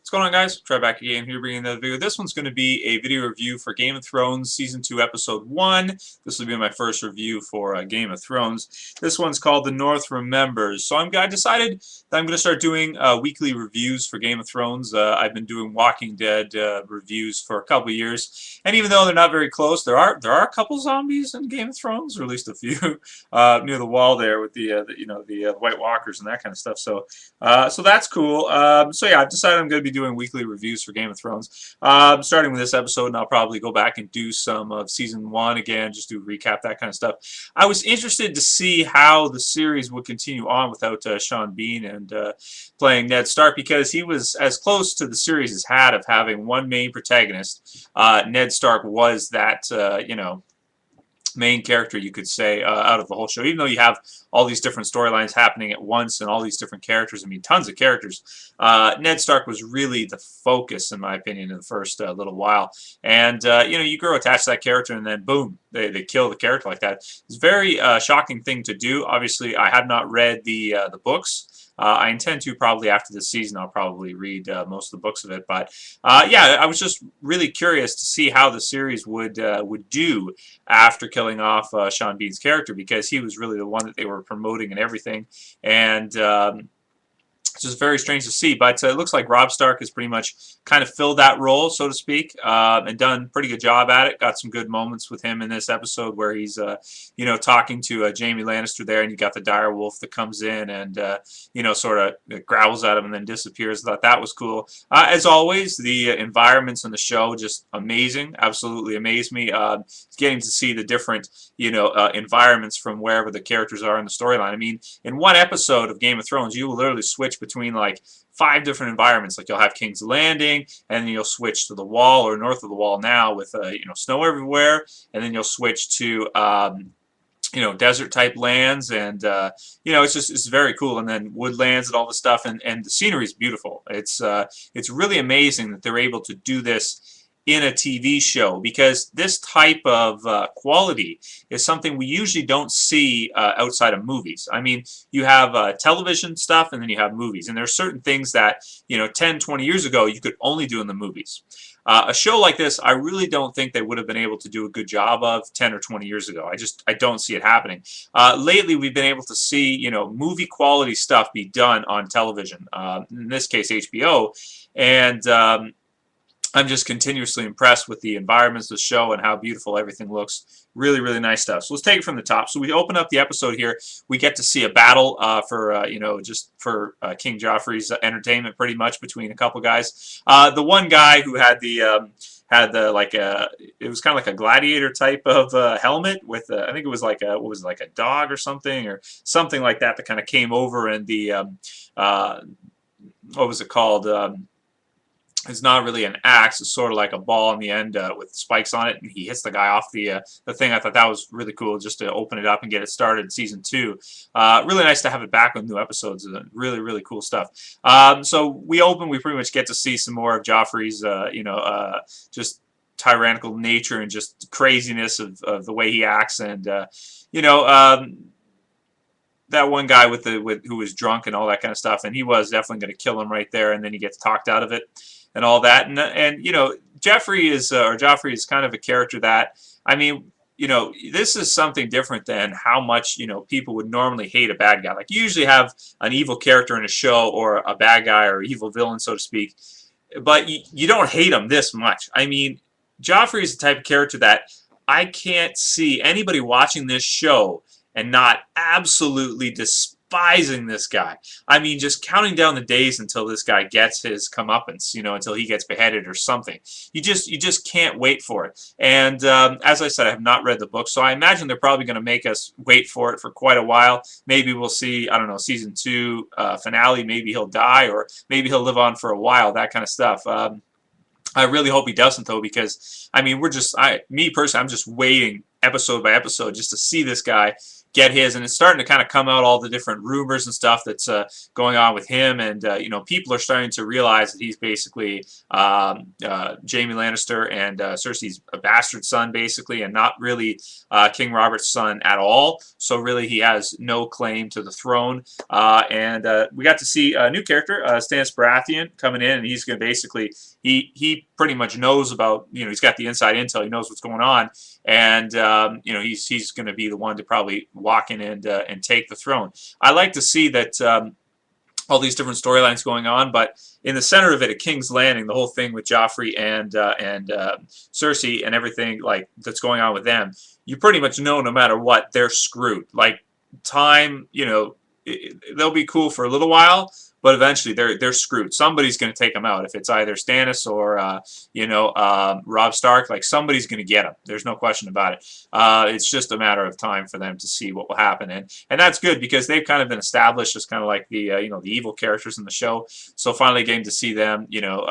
What's going on, guys? Try back again here bringing another video. This one's going to be a video review for Game of Thrones Season 2 Episode 1. This will be my first review for Game of Thrones. This one's called The North Remembers. So I decided that I'm going to start doing weekly reviews for Game of Thrones. I've been doing Walking Dead reviews for a couple years, and even though they're not very close, there are a couple zombies in Game of Thrones, or at least a few, near the wall there with the White Walkers and that kind of stuff. So that's cool. So yeah, I've decided I'm going to be doing weekly reviews for Game of Thrones. Starting with this episode, and I'll probably go back and do some of Season 1 again, just do a recap, that kind of stuff. I was interested to see how the series would continue on without Sean Bean and playing Ned Stark, because he was as close to the series has had of having one main protagonist. Ned Stark was that, main character, you could say, out of the whole show. Even though you have all these different storylines happening at once and all these different characters, I mean, tons of characters, Ned Stark was really the focus, in my opinion, in the first little while. And, you grow attached to that character, and then, boom, they kill the character like that. It's a very shocking thing to do. Obviously, I have not read the books. I intend to probably after this season. I'll probably read most of the books of it. But yeah, I was just really curious to see how the series would do after killing off Sean Bean's character, because he was really the one that they were promoting and everything. And it's just very strange to see, but it looks like Robb Stark has pretty much kind of filled that role, so to speak, and done a pretty good job at it. Got some good moments with him in this episode where he's, talking to Jaime Lannister there, and you got the dire wolf that comes in and, sort of growls at him and then disappears. I thought that was cool. As always, the environments in the show just amazing, absolutely amazed me. Getting to see the different, environments from wherever the characters are in the storyline. I mean, in one episode of Game of Thrones, you will literally switch between like 5 different environments. Like you'll have King's Landing, and then you'll switch to the Wall or north of the Wall now with snow everywhere, and then you'll switch to desert type lands, and it's very cool, and then woodlands and all this stuff, and the scenery is beautiful. It's really amazing that they're able to do this in a TV show, because this type of quality is something we usually don't see outside of movies. I mean, you have television stuff, and then you have movies, and there are certain things that 10, 20 years ago you could only do in the movies. A show like this, I really don't think they would have been able to do a good job of 10 or 20 years ago. I don't see it happening. Lately, we've been able to see movie quality stuff be done on television. In this case, HBO, and I'm just continuously impressed with the environments of the show and how beautiful everything looks. Really, really nice stuff. So let's take it from the top. So we open up the episode here. We get to see a battle just for King Joffrey's entertainment, pretty much, between a couple guys. The one guy who had the it was kind of like a gladiator type of helmet with I think it was like a dog or something like that kind of came over, and the what was it called? It's not really an axe. It's sort of like a ball on the end with spikes on it, and he hits the guy off the thing. I thought that was really cool, just to open it up and get it started in Season 2. Really nice to have it back with new episodes. Really, really cool stuff. So we pretty much get to see some more of Joffrey's, just tyrannical nature and just craziness of the way he acts, and that one guy who was drunk and all that kind of stuff, and he was definitely going to kill him right there, and then he gets talked out of it and all that. And Joffrey is kind of a character that, I mean, this is something different than how much people would normally hate a bad guy. Like, you usually have an evil character in a show, or a bad guy or evil villain, so to speak, but you don't hate him this much. I mean, Joffrey is the type of character that I can't see anybody watching this show and not absolutely despising this guy. I mean, just counting down the days until this guy gets his comeuppance, until he gets beheaded or something. You just can't wait for it. And as I said, I have not read the book, so I imagine they're probably going to make us wait for it for quite a while. Maybe we'll see, I don't know, Season 2 finale. Maybe he'll die, or maybe he'll live on for a while, that kind of stuff. I really hope he doesn't, though, because, I mean, me personally, I'm just waiting episode by episode just to see this guy get his, and it's starting to kind of come out all the different rumors and stuff that's going on with him, and you know, people are starting to realize that he's basically Jaime Lannister and Cersei's a bastard son, basically, and not really King Robert's son at all. So really, he has no claim to the throne. And we got to see a new character, Stannis Baratheon, coming in, and he's going to basically he pretty much knows about, you know, he's got the inside intel, he knows what's going on, and you know, he's going to be the one to probably walk in and take the throne. I like to see that all these different storylines going on, but in the center of it, at King's Landing, the whole thing with Joffrey and Cersei and everything like that's going on with them, you pretty much know no matter what, they're screwed. Like, time, you know, they'll be cool for a little while, but eventually they're screwed. Somebody's going to take them out. If it's either Stannis or you know, Robb Stark, like, somebody's going to get them. There's no question about it. It's just a matter of time for them to see what will happen, and that's good because they've kind of been established as kind of like the you know, the evil characters in the show. So finally getting to see them, you know,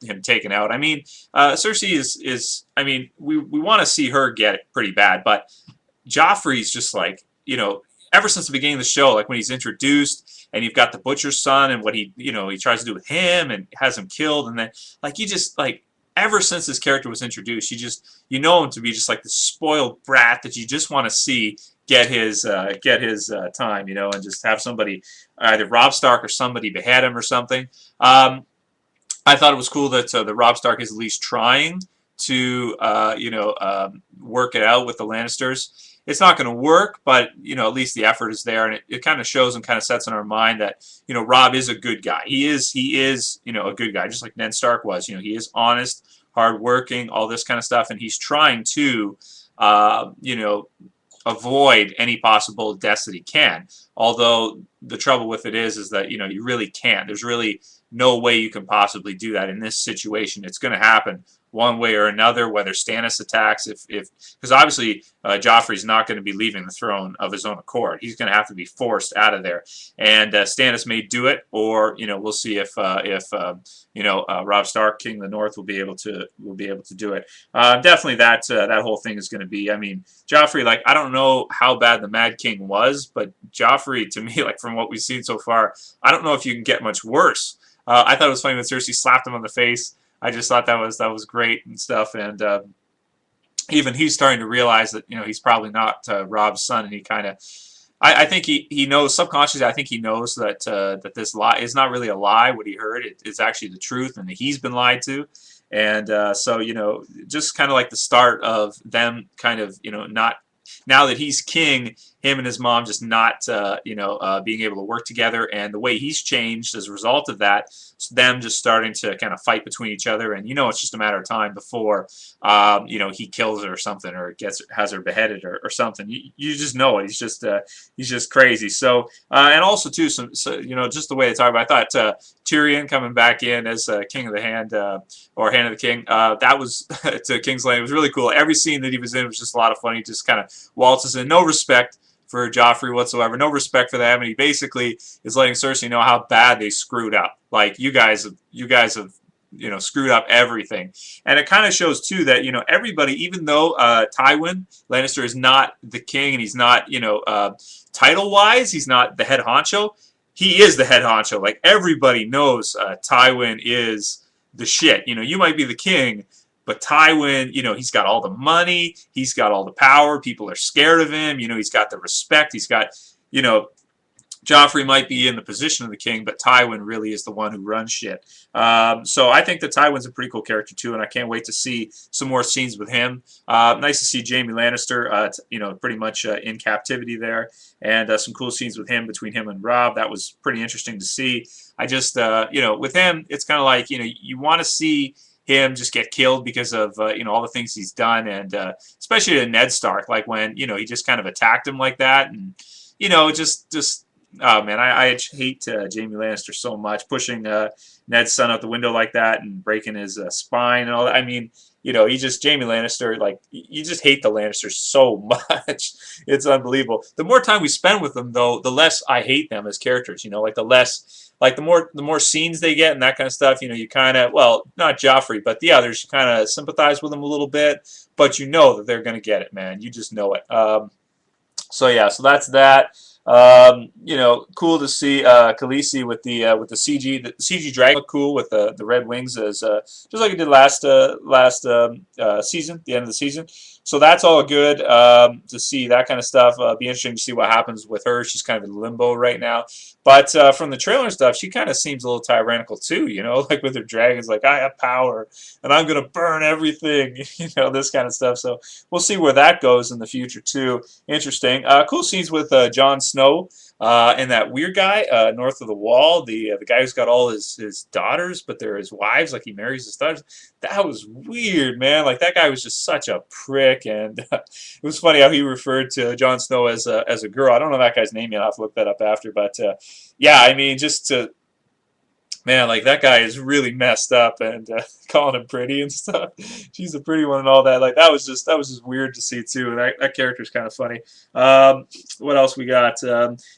him taken out. I mean, Cersei is I mean, we want to see her get it pretty bad, but Joffrey's just like, you know, ever since the beginning of the show, like when he's introduced and you've got the butcher's son and what he, you know, he tries to do with him and has him killed, and then like, you just like, ever since this character was introduced, you know him to be just like the spoiled brat that you just want to see get his time, you know, and just have somebody, either Robb Stark or somebody, behead him or something. I thought it was cool that the Robb Stark is at least trying to you know, work it out with the Lannisters. It's not going to work, but, you know, at least the effort is there, and it kind of shows and kind of sets in our mind that, you know, Robb is a good guy. He is, you know, a good guy, just like Ned Stark was. You know, he is honest, hardworking, all this kind of stuff, and he's trying to, you know, avoid any possible deaths that he can. Although the trouble with it is that, you know, you really can't. There's really no way you can possibly do that in this situation. It's going to happen one way or another, whether Stannis attacks, because obviously Joffrey's not going to be leaving the throne of his own accord. He's going to have to be forced out of there, and Stannis may do it, or, you know, we'll see if you know, Robb Stark, King of the North, will be able to do it. Definitely that whole thing is going to be. I mean, Joffrey, like, I don't know how bad the Mad King was, but Joffrey, to me, like, from what we've seen so far, I don't know if you can get much worse. I thought it was funny when Cersei slapped him on the face. I just thought that was great and stuff, and even he's starting to realize that, you know, he's probably not Robb's son, and he kind of, I think he knows subconsciously. I think he knows that that this lie is not really a lie. What he heard, it's actually the truth, and that he's been lied to, and so, you know, just kind of like the start of them kind of, you know, not, now that he's king, him and his mom just not, you know, being able to work together, and the way he's changed as a result of that, them just starting to kind of fight between each other, and, you know, it's just a matter of time before, you know, he kills her or something, or has her beheaded or something. You just know it. He's just crazy. So, and also too, you know, just the way they talk about, I thought Tyrion coming back in as King of the Hand, or Hand of the King, that was to King's Landing. It was really cool. Every scene that he was in was just a lot of fun. He just kind of waltzes in, no respect for Joffrey whatsoever, no respect for them, and he basically is letting Cersei know how bad they screwed up. Like, you guys have, you know, screwed up everything. And it kind of shows too that, you know, everybody, even though Tywin Lannister is not the king, and he's not, you know, title wise, he's not the head honcho, he is the head honcho. Like, everybody knows Tywin is the shit. You know, you might be the king, but Tywin, you know, he's got all the money, he's got all the power, people are scared of him, you know, he's got the respect, he's got, you know, Joffrey might be in the position of the king, but Tywin really is the one who runs shit. So I think that Tywin's a pretty cool character too, and I can't wait to see some more scenes with him. Nice to see Jaime Lannister, you know, pretty much in captivity there, and some cool scenes with him, between him and Robb. That was pretty interesting to see. I just, you know, with him, it's kind of like, you know, you want to see him just get killed because of, you know, all the things he's done, and especially to Ned Stark, like when, you know, he just kind of attacked him like that, and, you know, just oh man, I hate Jaime Lannister so much, pushing Ned's son out the window like that and breaking his spine and all that. I mean, you know, Jaime Lannister, like, you just hate the Lannisters so much. It's unbelievable. The more time we spend with them, though, the less I hate them as characters. You know, like, the more scenes they get and that kind of stuff, you know, you kind of, well, not Joffrey, but the others, you kind of sympathize with them a little bit, but you know that they're going to get it, man. You just know it. So yeah, so that's that. You know, cool to see Khaleesi with the CG. The CG dragon looked cool with the red wings, as just like it did last season, the end of the season. So that's all good to see that kind of stuff. Be interesting to see what happens with her. She's kind of in limbo right now. But from the trailer and stuff, she kind of seems a little tyrannical too. You know, like with her dragons, like I have power and I'm gonna burn everything. You know, this kind of stuff. So we'll see where that goes in the future too. Interesting. Cool scenes with Jon Snow and that weird guy north of the wall. The guy who's got all his daughters, but they're his wives. Like he marries his daughters. That was weird, man. Like that guy was just such a prick, and it was funny how he referred to Jon Snow as a girl. I don't know that guy's name yet. I'll have to look that up after. But yeah, I mean, just to man, like that guy is really messed up, and calling him pretty and stuff. She's a pretty one and all that. Like that was just weird to see too. And that character's kind of funny. What else we got?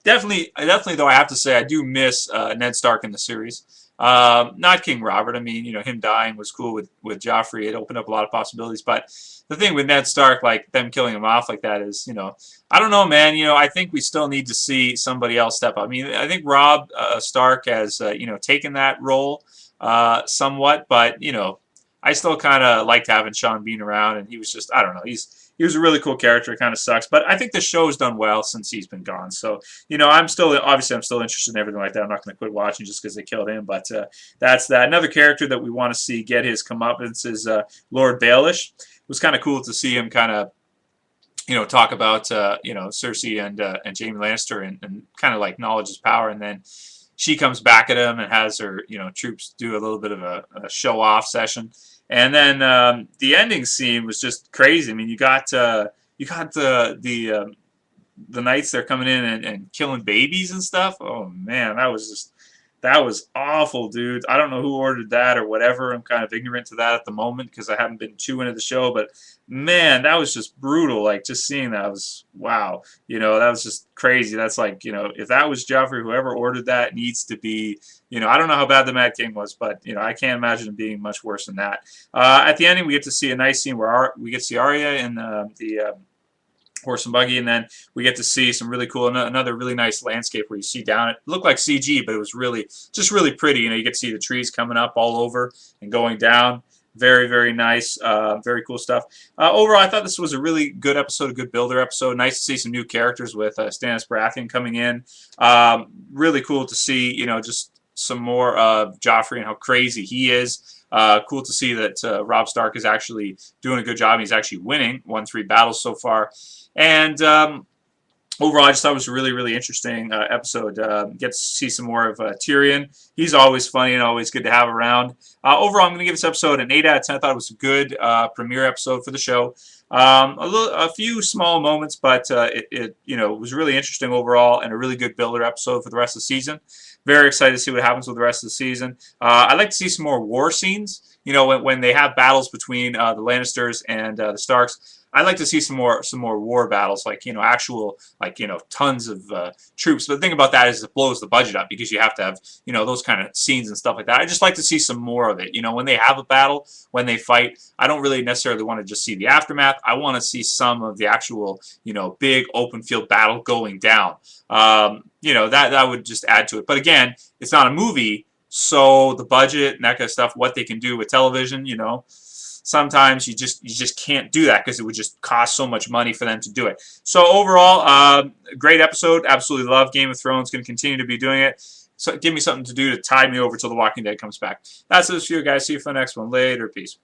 Definitely though I have to say I do miss Ned Stark in the series. Not King Robert. I mean, you know, him dying was cool with Joffrey. It opened up a lot of possibilities. But the thing with Ned Stark, like them killing him off like that, is, you know, I don't know, man. You know, I think we still need to see somebody else step up. I mean, I think Robb Stark has, you know, taken that role somewhat, but, you know, I still kind of liked having Sean Bean around, and he was just, I don't know, he was a really cool character. It kind of sucks, but I think the show's done well since he's been gone. So, you know, I'm still interested in everything like that. I'm not going to quit watching just because they killed him, but that's that. Another character that we want to see get his comeuppance is Lord Baelish. It was kind of cool to see him kind of, you know, talk about you know, Cersei and Jaime Lannister, and kind of like acknowledge his power, and then she comes back at him and has her, you know, troops do a little bit of a show off session, and then the ending scene was just crazy. I mean, you got the knights, they're coming in and killing babies and stuff. Oh man, that was awful, dude. I don't know who ordered that or whatever. I'm kind of ignorant to that at the moment because I haven't been too into the show. But man, that was just brutal. Like just seeing that was wow. You know, that was just crazy. That's like, you know, if that was Joffrey, whoever ordered that needs to be, you know, I don't know how bad the Mad King was, but you know, I can't imagine it being much worse than that. At the ending, we get to see a nice scene where we get to see Arya in the horse and buggy, and then we get to see some really cool, another really nice landscape where you see down, it looked like CG, but it was really just really pretty. You know, you get to see the trees coming up all over and going down. Very, very nice. Very cool stuff. Overall, I thought this was a really good episode, a good builder episode. Nice to see some new characters with Stannis Baratheon coming in. Really cool to see, you know, just some more of Joffrey and how crazy he is. Cool to see that Robb Stark is actually doing a good job. He's actually winning, won 3 battles so far. And overall, I just thought it was a really, really interesting episode. Get to see some more of Tyrion. He's always funny and always good to have around. Overall, I'm going to give this episode an 8 out of 10. I thought it was a good premiere episode for the show. A few small moments, but it you know, was really interesting overall and a really good builder episode for the rest of the season. Very excited to see what happens with the rest of the season. I'd like to see some more war scenes. You know, when they have battles between the Lannisters and the Starks. I'd like to see some more war battles, like, you know, actual, like, you know, tons of troops. But the thing about that is it blows the budget up because you have to have, you know, those kind of scenes and stuff like that. I just like to see some more of it. You know, when they have a battle, when they fight, I don't really necessarily want to just see the aftermath. I want to see some of the actual, you know, big open field battle going down. You know, that would just add to it. But again, it's not a movie, so the budget and that kind of stuff, what they can do with television, you know, sometimes you just can't do that because it would just cost so much money for them to do it. So overall, great episode. Absolutely love Game of Thrones. Going to continue to be doing it. So give me something to do to tide me over till The Walking Dead comes back. That's it for you guys. See you for the next one. Later. Peace.